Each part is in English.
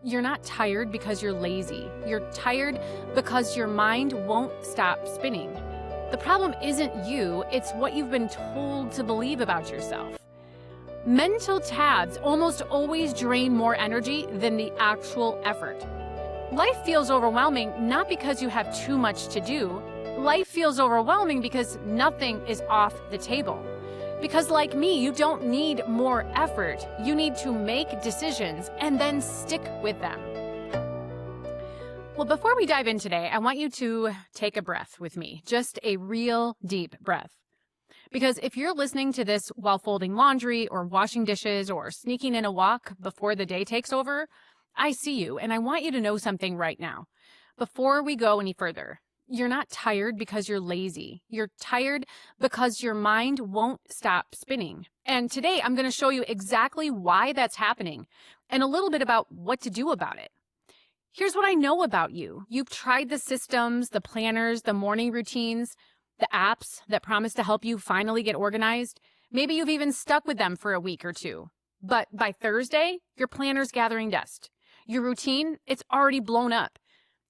You're not tired because you're lazy. You're tired because your mind won't stop spinning. The problem isn't you, it's what you've been told to believe about yourself. Mental tabs almost always drain more energy than the actual effort. Life feels overwhelming not because you have too much to do. Life feels overwhelming because nothing is off the table. Because like me, you don't need more effort. You need to make decisions and then stick with them. Well, before we dive in today, I want you to take a breath with me, just a real deep breath. Because if you're listening to this while folding laundry or washing dishes or sneaking in a walk before the day takes over, I see you and I want you to know something right now. Before we go any further, you're not tired because you're lazy. You're tired because your mind won't stop spinning. And today I'm going to show you exactly why that's happening and a little bit about what to do about it. Here's what I know about you. You've tried the systems, the planners, the morning routines, the apps that promise to help you finally get organized. Maybe you've even stuck with them for a week or two. But by Thursday, your planner's gathering dust. Your routine, it's already blown up.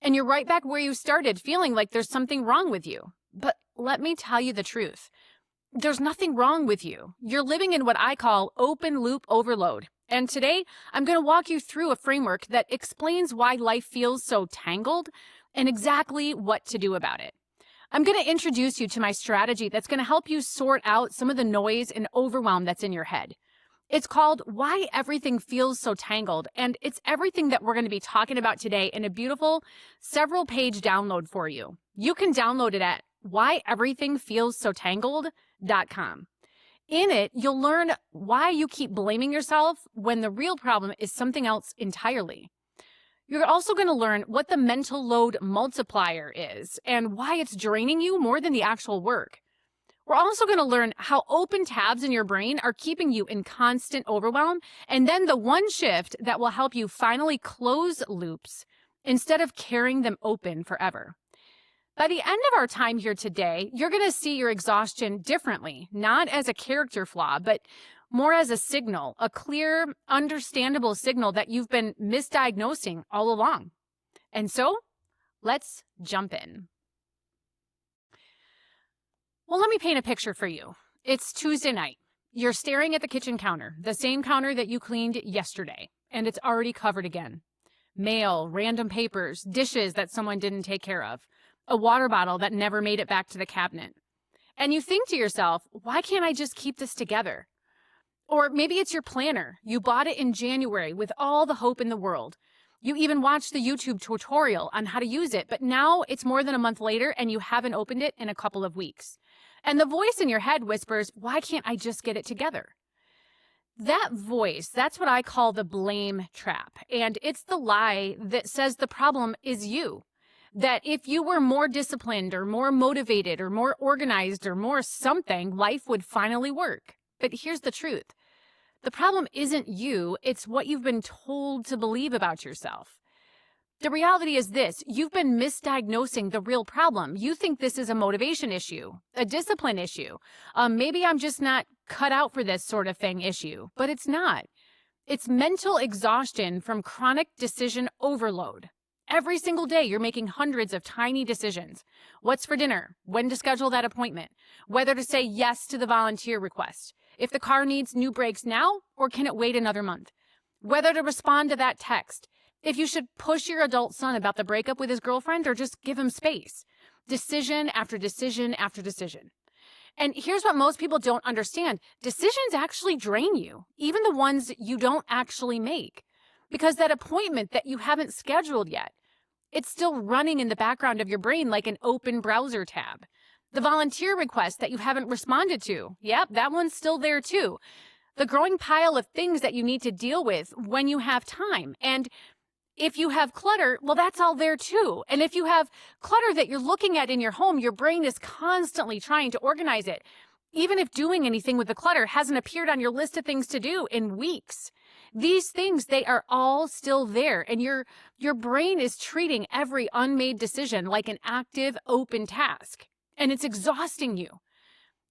And you're right back where you started, feeling like there's something wrong with you. But let me tell you the truth. There's nothing wrong with you. You're living in what I call open loop overload. And today, I'm going to walk you through a framework that explains why life feels so tangled and exactly what to do about it. I'm going to introduce you to my strategy that's going to help you sort out some of the noise and overwhelm that's in your head. It's called Why Everything Feels So Tangled, and it's everything that we're going to be talking about today in a beautiful several-page download for you. You can download it at whyeverythingfeelssotangled.com. In it, you'll learn why you keep blaming yourself when the real problem is something else entirely. You're also going to learn what the mental load multiplier is and why it's draining you more than the actual work. We're also going to learn how open tabs in your brain are keeping you in constant overwhelm, and then the one shift that will help you finally close loops instead of carrying them open forever. By the end of our time here today, you're going to see your exhaustion differently, not as a character flaw, but more as a signal, a clear, understandable signal that you've been misdiagnosing all along. And so, let's jump in. Well, let me paint a picture for you. It's Tuesday night. You're staring at the kitchen counter, the same counter that you cleaned yesterday, and it's already covered again. Mail, random papers, dishes that someone didn't take care of, a water bottle that never made it back to the cabinet. And you think to yourself, why can't I just keep this together? Or maybe it's your planner. You bought it in January with all the hope in the world. You even watched the YouTube tutorial on how to use it, but now it's more than a month later and you haven't opened it in a couple of weeks. And the voice in your head whispers, why can't I just get it together? That voice, that's what I call the blame trap. And it's the lie that says the problem is you. That if you were more disciplined or more motivated or more organized or more something, life would finally work. But here's the truth. The problem isn't you, it's what you've been told to believe about yourself. The reality is this, you've been misdiagnosing the real problem. You think this is a motivation issue, a discipline issue. Maybe I'm just not cut out for this sort of thing issue, but it's not. It's mental exhaustion from chronic decision overload. Every single day, you're making hundreds of tiny decisions. What's for dinner? When to schedule that appointment? Whether to say yes to the volunteer request? If the car needs new brakes now, or can it wait another month? Whether to respond to that text? If you should push your adult son about the breakup with his girlfriend or just give him space. Decision after decision after decision. And here's what most people don't understand. Decisions actually drain you, even the ones you don't actually make. Because that appointment that you haven't scheduled yet, it's still running in the background of your brain like an open browser tab. The volunteer request that you haven't responded to, yep, that one's still there too. The growing pile of things that you need to deal with when you have time. And if you have clutter, well, that's all there too. And if you have clutter that you're looking at in your home, your brain is constantly trying to organize it. Even if doing anything with the clutter hasn't appeared on your list of things to do in weeks. These things, they are all still there. And your brain is treating every unmade decision like an active, open task. And it's exhausting you.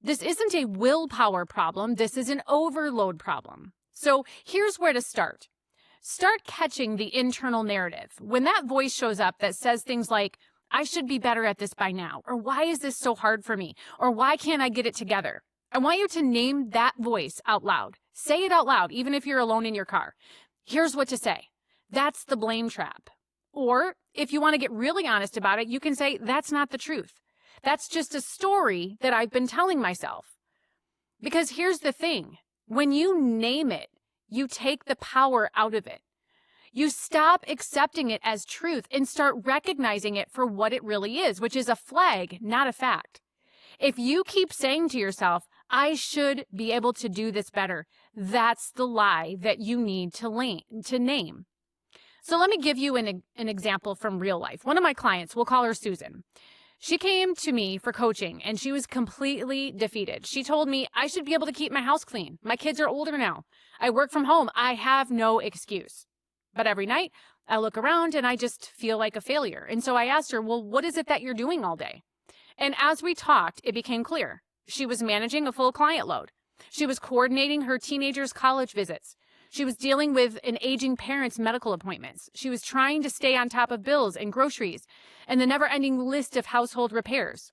This isn't a willpower problem. This is an overload problem. So here's where to start. Start catching the internal narrative. When that voice shows up that says things like, I should be better at this by now, or why is this so hard for me, or why can't I get it together? I want you to name that voice out loud. Say it out loud, even if you're alone in your car. Here's what to say. That's the blame trap. Or if you want to get really honest about it, you can say, that's not the truth. That's just a story that I've been telling myself. Because here's the thing. When you name it, you take the power out of it. You stop accepting it as truth and start recognizing it for what it really is, which is a flag, not a fact. If you keep saying to yourself, I should be able to do this better, that's the lie that you need to name. So let me give you an example from real life. One of my clients, we'll call her Susan. She came to me for coaching and she was completely defeated. She told me I should be able to keep my house clean. My kids are older now. I work from home. I have no excuse. But every night I look around and I just feel like a failure. And so I asked her, well, what is it that you're doing all day? And as we talked, it became clear. She was managing a full client load. She was coordinating her teenagers' college visits. She was dealing with an aging parent's medical appointments. She was trying to stay on top of bills and groceries and the never-ending list of household repairs.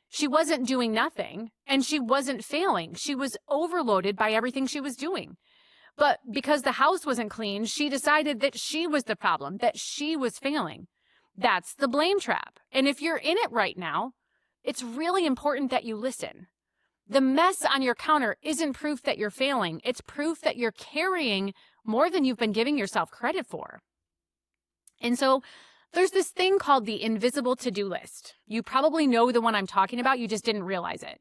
She wasn't doing nothing, and she wasn't failing. She was overloaded by everything she was doing. But because the house wasn't clean, she decided that she was the problem, that she was failing. That's the blame trap. And if you're in it right now, it's really important that you listen. The mess on your counter isn't proof that you're failing. It's proof that you're carrying more than you've been giving yourself credit for. And so there's this thing called the invisible to-do list. You probably know the one I'm talking about. You just didn't realize it.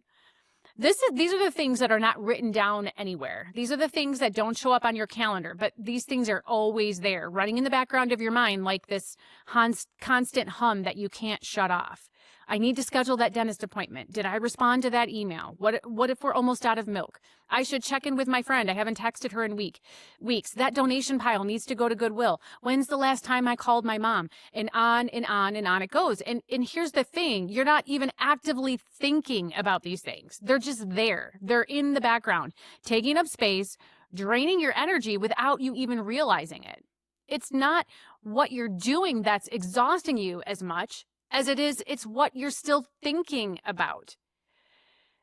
These are the things that are not written down anywhere. These are the things that don't show up on your calendar, but these things are always there, running in the background of your mind like this constant hum that you can't shut off. I need to schedule that dentist appointment. Did I respond to that email? What if we're almost out of milk? I should check in with my friend. I haven't texted her in weeks. That donation pile needs to go to Goodwill. When's the last time I called my mom? And on and on and on it goes. And here's the thing. You're not even actively thinking about these things. They're just there. They're in the background, taking up space, draining your energy without you even realizing it. It's not what you're doing that's exhausting you as much as it's what you're still thinking about.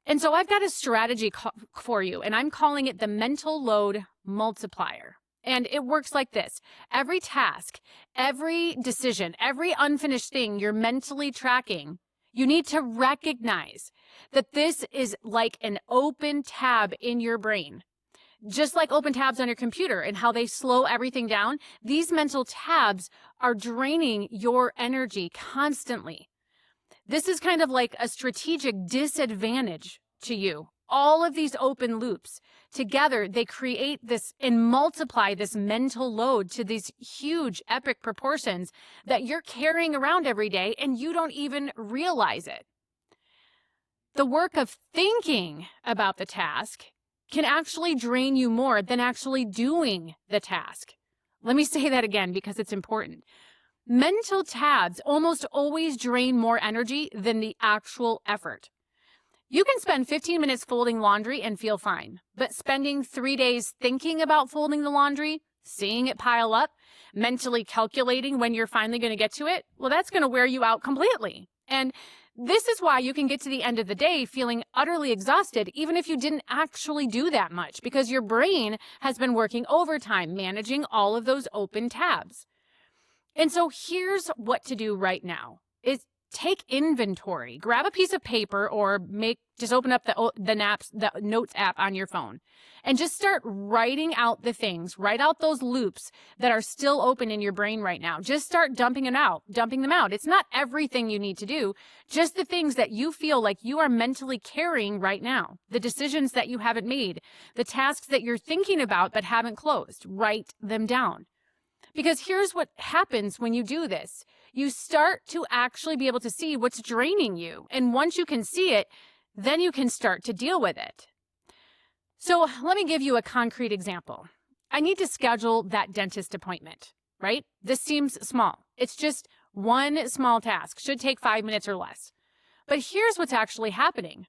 And so I've got a strategy for you, and I'm calling it the mental load multiplier. And it works like this. Every task, every decision, every unfinished thing you're mentally tracking, you need to recognize that this is like an open tab in your brain. Just like open tabs on your computer and how they slow everything down, these mental tabs are draining your energy constantly. This is kind of like a strategic disadvantage to you. All of these open loops together, they create this and multiply this mental load to these huge epic proportions that you're carrying around every day and you don't even realize it. The work of thinking about the task can actually drain you more than actually doing the task. Let me say that again because it's important. Mental tabs almost always drain more energy than the actual effort. You can spend 15 minutes folding laundry and feel fine, but spending 3 days thinking about folding the laundry, seeing it pile up, mentally calculating when you're finally going to get to it, well, that's going to wear you out completely. And this is why you can get to the end of the day feeling utterly exhausted, even if you didn't actually do that much, because your brain has been working overtime, managing all of those open tabs. And so here's what to do right now is take inventory. Grab a piece of paper or just open up the notes app on your phone and just start writing out the things. Write out those loops that are still open in your brain right now. Just start dumping them out. It's not everything you need to do, just the things that you feel like you are mentally carrying right now. The decisions that you haven't made, the tasks that you're thinking about but haven't closed. Write them down. Because here's what happens when you do this. You start to actually be able to see what's draining you. And once you can see it, then you can start to deal with it. So let me give you a concrete example. I need to schedule that dentist appointment, right? This seems small. It's just one small task. Should take 5 minutes or less. But here's what's actually happening.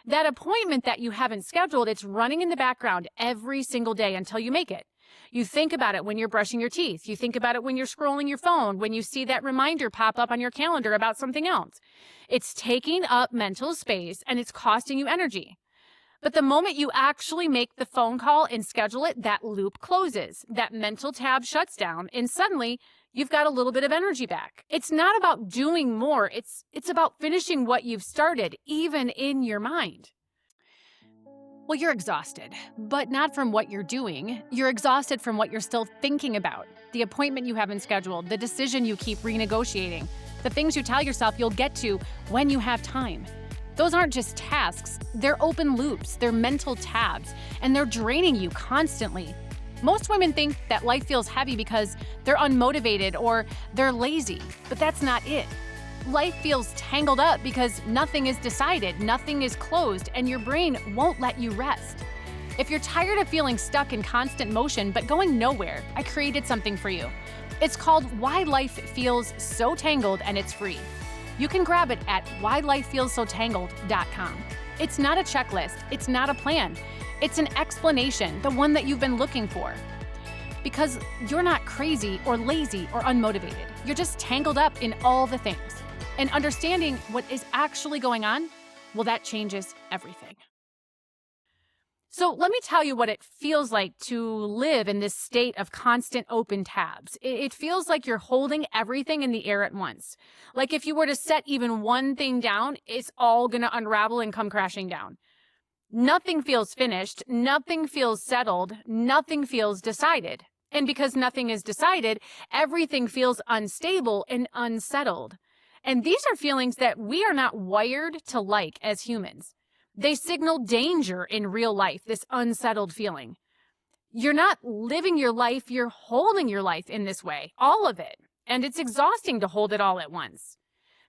That appointment that you haven't scheduled, it's running in the background every single day until you make it. You think about it when you're brushing your teeth. You think about it when you're scrolling your phone, when you see that reminder pop up on your calendar about something else. It's taking up mental space and it's costing you energy. But the moment you actually make the phone call and schedule it, that loop closes, that mental tab shuts down, and suddenly you've got a little bit of energy back. It's not about doing more. It's about finishing what you've started, even in your mind. Well, you're exhausted, but not from what you're doing. You're exhausted from what you're still thinking about, the appointment you haven't scheduled, the decision you keep renegotiating, the things you tell yourself you'll get to when you have time. Those aren't just tasks, they're open loops, they're mental tabs, and they're draining you constantly. Most women think that life feels heavy because they're unmotivated or they're lazy, but that's not it. Life feels tangled up because nothing is decided, nothing is closed, and your brain won't let you rest. If you're tired of feeling stuck in constant motion but going nowhere, I created something for you. It's called Why Life Feels So Tangled, and it's free. You can grab it at whylifefeelssotangled.com. It's not a checklist, it's not a plan. It's an explanation, the one that you've been looking for. Because you're not crazy or lazy or unmotivated. You're just tangled up in all the things. And understanding what is actually going on, well, that changes everything. So let me tell you what it feels like to live in this state of constant open tabs. It feels like you're holding everything in the air at once. Like if you were to set even one thing down, it's all going to unravel and come crashing down. Nothing feels finished, nothing feels settled, nothing feels decided. And because nothing is decided, everything feels unstable and unsettled. And these are feelings that we are not wired to like as humans. They signal danger in real life, this unsettled feeling. You're not living your life, you're holding your life in this way, all of it. And it's exhausting to hold it all at once.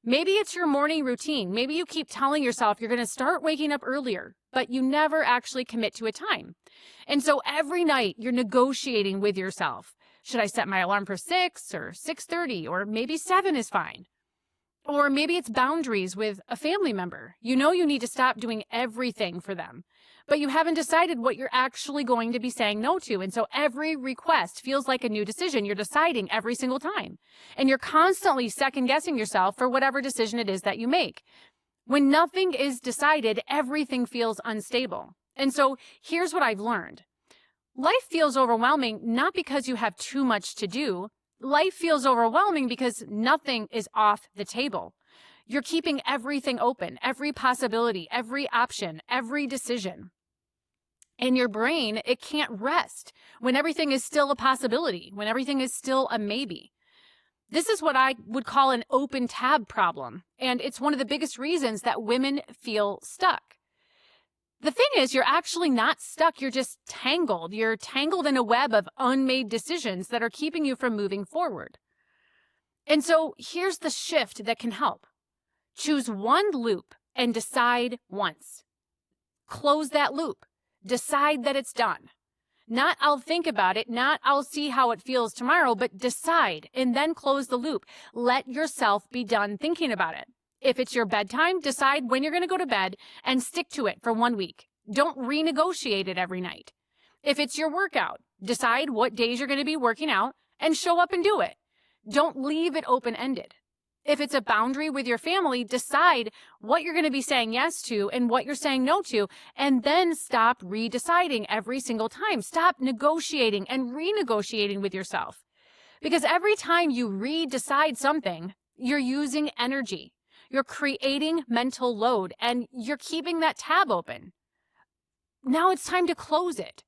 Maybe it's your morning routine. Maybe you keep telling yourself you're going to start waking up earlier, but you never actually commit to a time. And so every night you're negotiating with yourself. Should I set my alarm for 6 or 6:30 or maybe 7 is fine? Or maybe it's boundaries with a family member. You know you need to stop doing everything for them, but you haven't decided what you're actually going to be saying no to. And so every request feels like a new decision. You're deciding every single time. And you're constantly second guessing yourself for whatever decision it is that you make. When nothing is decided, everything feels unstable. And so here's what I've learned. Life feels overwhelming not because you have too much to do. Life feels overwhelming because nothing is off the table. You're keeping everything open, every possibility, every option, every decision. In your brain, it can't rest when everything is still a possibility, when everything is still a maybe. This is what I would call an open tab problem, and it's one of the biggest reasons that women feel stuck. The thing is, you're actually not stuck. You're just tangled. You're tangled in a web of unmade decisions that are keeping you from moving forward. And so here's the shift that can help. Choose one loop and decide once. Close that loop. Decide that it's done. Not I'll think about it, not I'll see how it feels tomorrow, but decide and then close the loop. Let yourself be done thinking about it. If it's your bedtime, decide when you're going to go to bed and stick to it for 1 week. Don't renegotiate it every night. If it's your workout, decide what days you're going to be working out and show up and do it. Don't leave it open-ended. If it's a boundary with your family, decide what you're going to be saying yes to and what you're saying no to, and then stop redeciding every single time. Stop negotiating and renegotiating with yourself. Because every time you redecide something, you're using energy. You're creating mental load and you're keeping that tab open. Now it's time to close it.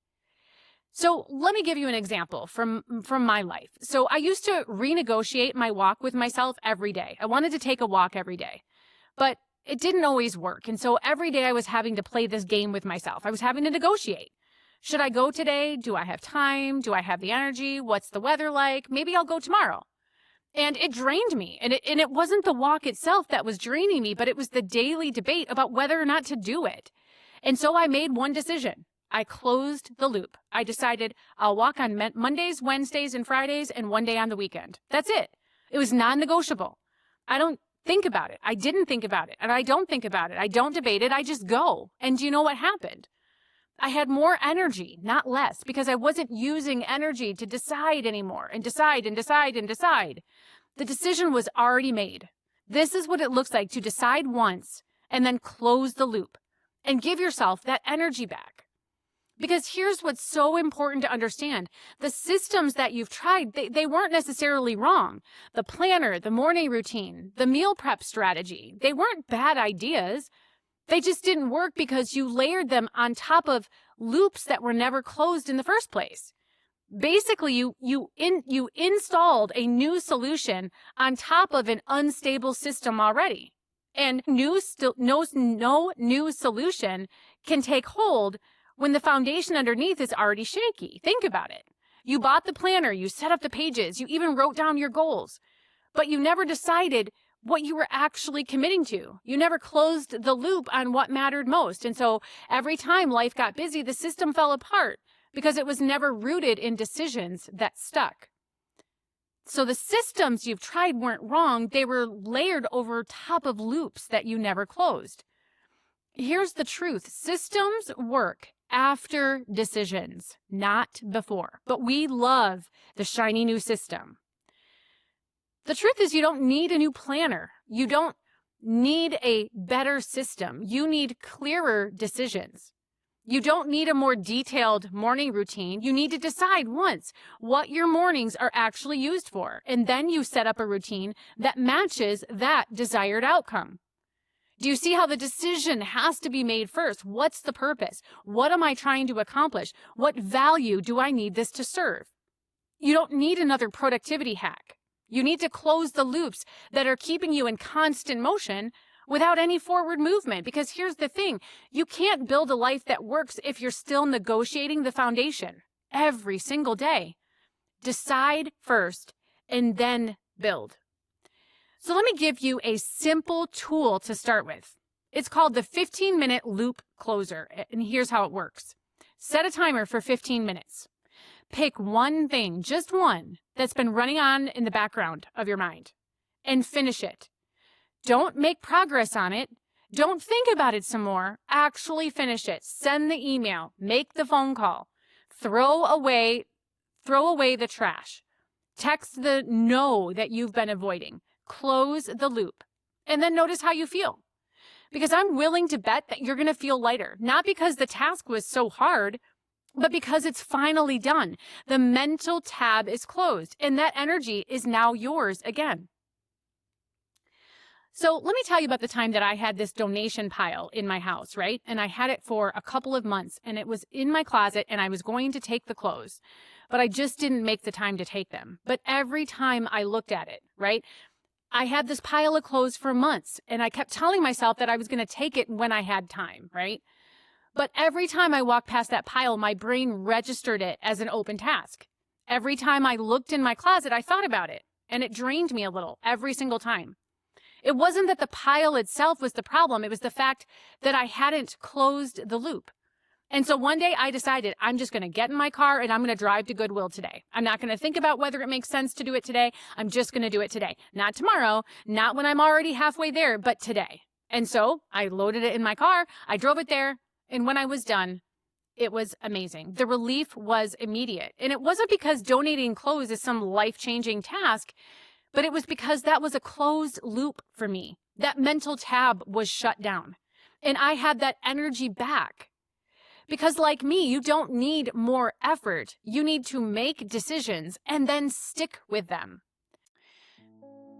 So let me give you an example from my life. So I used to renegotiate my walk with myself every day. I wanted to take a walk every day, but it didn't always work. And so every day I was having to play this game with myself. I was having to negotiate. Should I go today? Do I have time? Do I have the energy? What's the weather like? Maybe I'll go tomorrow. And it drained me. And it wasn't the walk itself that was draining me, but it was the daily debate about whether or not to do it. And so I made one decision. I closed the loop. I decided I'll walk on Mondays, Wednesdays, and Fridays, and one day on the weekend. That's it. It was non-negotiable. I don't think about it. I didn't think about it. And I don't think about it. I don't debate it. I just go. And do you know what happened? I had more energy, not less, because I wasn't using energy to decide anymore and decide and decide and decide. The decision was already made. This is what it looks like to decide once and then close the loop and give yourself that energy back. Because here's what's so important to understand. The systems that you've tried, they weren't necessarily wrong. The planner, the morning routine, the meal prep strategy, they weren't bad ideas. They just didn't work because you layered them on top of loops that were never closed in the first place. Basically, you installed a new solution on top of an unstable system already. And no new solution can take hold when the foundation underneath is already shaky. Think about it. You bought the planner, you set up the pages, you even wrote down your goals, but you never decided what you were actually committing to. You never closed the loop on what mattered most. And so every time life got busy, the system fell apart because it was never rooted in decisions that stuck. So the systems you've tried weren't wrong. They were layered over top of loops that you never closed. Here's the truth. Systems work after decisions, not before. But we love the shiny new system. The truth is you don't need a new planner. You don't need a better system. You need clearer decisions. You don't need a more detailed morning routine. You need to decide once what your mornings are actually used for. And then you set up a routine that matches that desired outcome. Do you see how the decision has to be made first? What's the purpose? What am I trying to accomplish? What value do I need this to serve? You don't need another productivity hack. You need to close the loops that are keeping you in constant motion without any forward movement. Because here's the thing, you can't build a life that works if you're still negotiating the foundation every single day. Decide first and then build. So let me give you a simple tool to start with. It's called the 15-minute loop closer, and here's how it works. Set a timer for 15 minutes. Pick one thing, just one, that's been running on in the background of your mind, and finish it. Don't make progress on it. Don't think about it some more. Actually finish it. Send the email. Make the phone call. Throw away the trash. Text the no that you've been avoiding. Close the loop. And then notice how you feel. Because I'm willing to bet that you're going to feel lighter. Not because the task was so hard, but because it's finally done. The mental tab is closed, and that energy is now yours again. So let me tell you about the time that I had this donation pile in my house, right? And I had it for a couple of months, and it was in my closet, and I was going to take the clothes, but I just didn't make the time to take them. But every time I looked at it, right, I had this pile of clothes for months, and I kept telling myself that I was going to take it when I had time, right? But every time I walked past that pile, my brain registered it as an open task. Every time I looked in my closet, I thought about it, and it drained me a little every single time. It wasn't that the pile itself was the problem. It was the fact that I hadn't closed the loop. And so one day I decided I'm just going to get in my car and I'm going to drive to Goodwill today. I'm not going to think about whether it makes sense to do it today. I'm just going to do it today. Not tomorrow, not when I'm already halfway there, but today. And so I loaded it in my car. I drove it there. And when I was done, it was amazing. The relief was immediate. And it wasn't because donating clothes is some life-changing task, but it was because that was a closed loop for me. That mental tab was shut down. And I had that energy back. Because like me, you don't need more effort. You need to make decisions and then stick with them.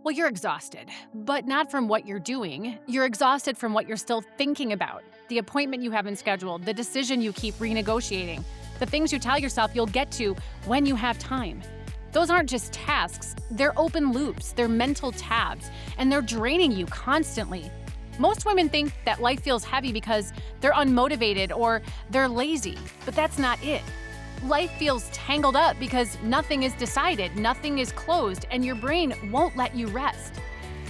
Well, you're exhausted, but not from what you're doing. You're exhausted from what you're still thinking about. The appointment you haven't scheduled, the decision you keep renegotiating, the things you tell yourself you'll get to when you have time. Those aren't just tasks, they're open loops, they're mental tabs, and they're draining you constantly. Most women think that life feels heavy because they're unmotivated or they're lazy, but that's not it. Life feels tangled up because nothing is decided, nothing is closed, and your brain won't let you rest.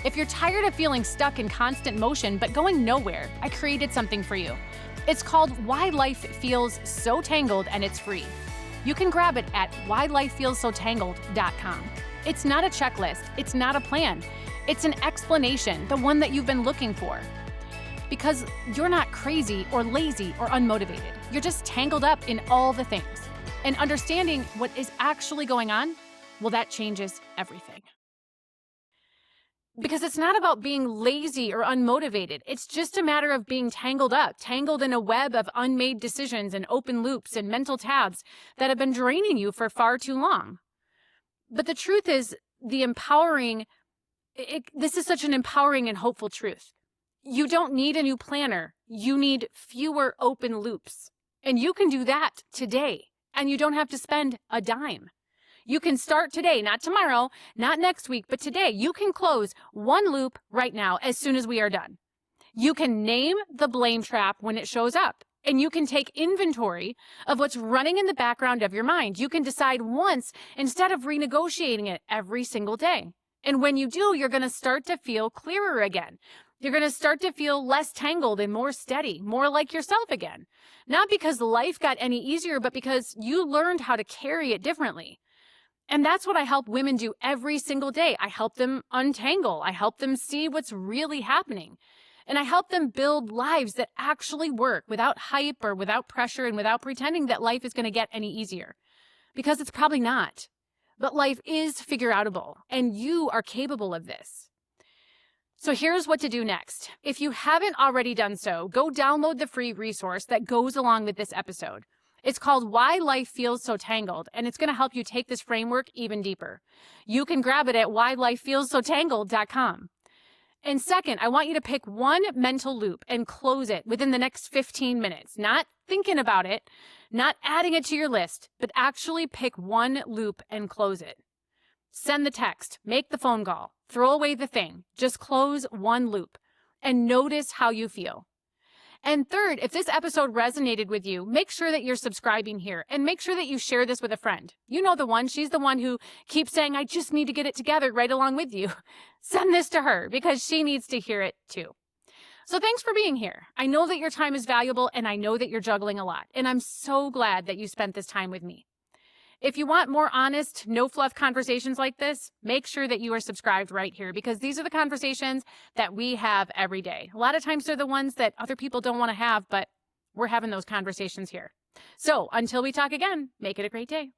If you're tired of feeling stuck in constant motion but going nowhere, I created something for you. It's called Why Life Feels So Tangled, and it's free. You can grab it at whylifefeelssotangled.com. It's not a checklist, it's not a plan. It's an explanation, the one that you've been looking for. because you're not crazy or lazy or unmotivated. You're just tangled up in all the things. And understanding what is actually going on, well, that changes everything. Because it's not about being lazy or unmotivated. It's just a matter of being tangled up, tangled in a web of unmade decisions and open loops and mental tabs that have been draining you for far too long. But the truth is, this is such an empowering and hopeful truth. You don't need a new planner. You need fewer open loops. And you can do that today. And you don't have to spend a dime. You can start today, not tomorrow, not next week, but today. You can close one loop right now as soon as we are done. You can name the blame trap when it shows up, and you can take inventory of what's running in the background of your mind. You can decide once instead of renegotiating it every single day. And when you do, you're going to start to feel clearer again. You're going to start to feel less tangled and more steady, more like yourself again. Not because life got any easier, but because you learned how to carry it differently. And that's what I help women do every single day. I help them untangle. I help them see what's really happening. And I help them build lives that actually work without hype or without pressure and without pretending that life is going to get any easier. Because it's probably not. But life is figure-outable, and you are capable of this. So here's what to do next. If you haven't already done so, go download the free resource that goes along with this episode. It's called Why Life Feels So Tangled, and it's going to help you take this framework even deeper. You can grab it at whylifefeelssotangled.com. And second, I want you to pick one mental loop and close it within the next 15 minutes. Not thinking about it, not adding it to your list, but actually pick one loop and close it. Send the text, make the phone call, throw away the thing. Just close one loop and notice how you feel. And third, if this episode resonated with you, make sure that you're subscribing here and make sure that you share this with a friend. You know the one, she's the one who keeps saying, I just need to get it together right along with you. Send this to her because she needs to hear it too. So thanks for being here. I know that your time is valuable and I know that you're juggling a lot. And I'm so glad that you spent this time with me. If you want more honest, no fluff conversations like this, make sure that you are subscribed right here because these are the conversations that we have every day. A lot of times they're the ones that other people don't want to have, but we're having those conversations here. So until we talk again, make it a great day.